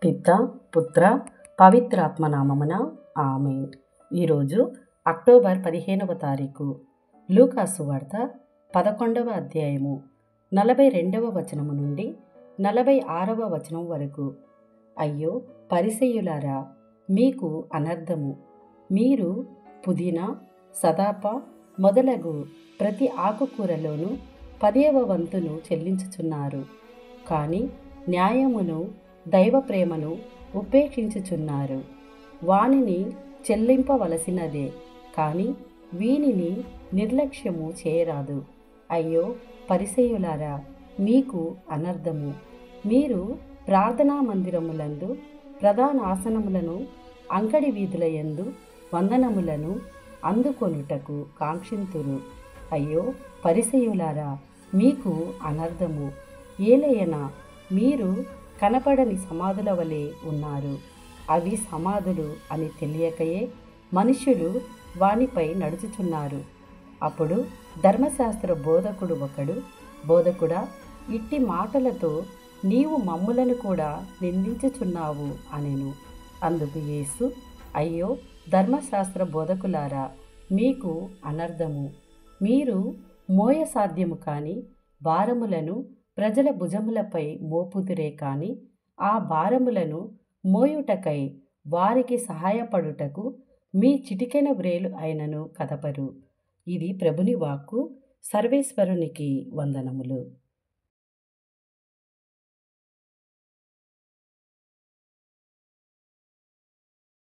పిత పుత్ర పవిత్రాత్మనామమున ఆమేన్. ఈరోజు అక్టోబర్ 15వ తారీఖు. లూకాసు వార్త 11వ అధ్యాయము 42వ వచనము నుండి 46వ వచనం వరకు. అయ్యో పరిసయ్యులారా, మీకు అనర్థము! మీరు పుదీనా, సదాప మొదలగు ప్రతి ఆకుకూరలోనూ 10వ వంతును చెల్లించుచున్నారు, కానీ న్యాయమును దైవ ప్రేమను ఉపేక్షించుచున్నారు. వానిని చెల్లింపవలసినదే, కానీ వీనిని నిర్లక్ష్యము చేయరాదు. అయ్యో పరిసయ్యులారా, మీకు అనర్థము! మీరు ప్రార్థనా మందిరములందు ప్రధాన ఆసనములను, అంగడి వీధుల యందు వందనములను అందుకొనుటకు కాంక్షింతురు. అయ్యో పరిసయ్యులారా, మీకు అనర్థము! ఏలయన మీరు కనపడని సమాధుల వలె ఉన్నారు. అవి సమాధులు అని తెలియకయే మనుష్యులు వానిపై నడుచుచున్నారు. అప్పుడు ధర్మశాస్త్ర బోధకుడు ఒకడు, బోధకుడా, ఇట్టి మాటలతో నీవు మమ్ములను కూడా నిందించుచున్నావు అనెను. అందుకు యేసు, అయ్యో ధర్మశాస్త్ర బోధకులారా, మీకు అనర్థము! మీరు మోయసాధ్యము కాని భారములను ప్రజల భుజములపై మోపుదురే కాని, ఆ భారములను మోయుటకై వారికి సహాయపడుటకు మీ చిటికెన వ్రేలు అయినను కదపరు. ఇది ప్రభుని వాక్కు. సర్వేశ్వరునికి వందనములు.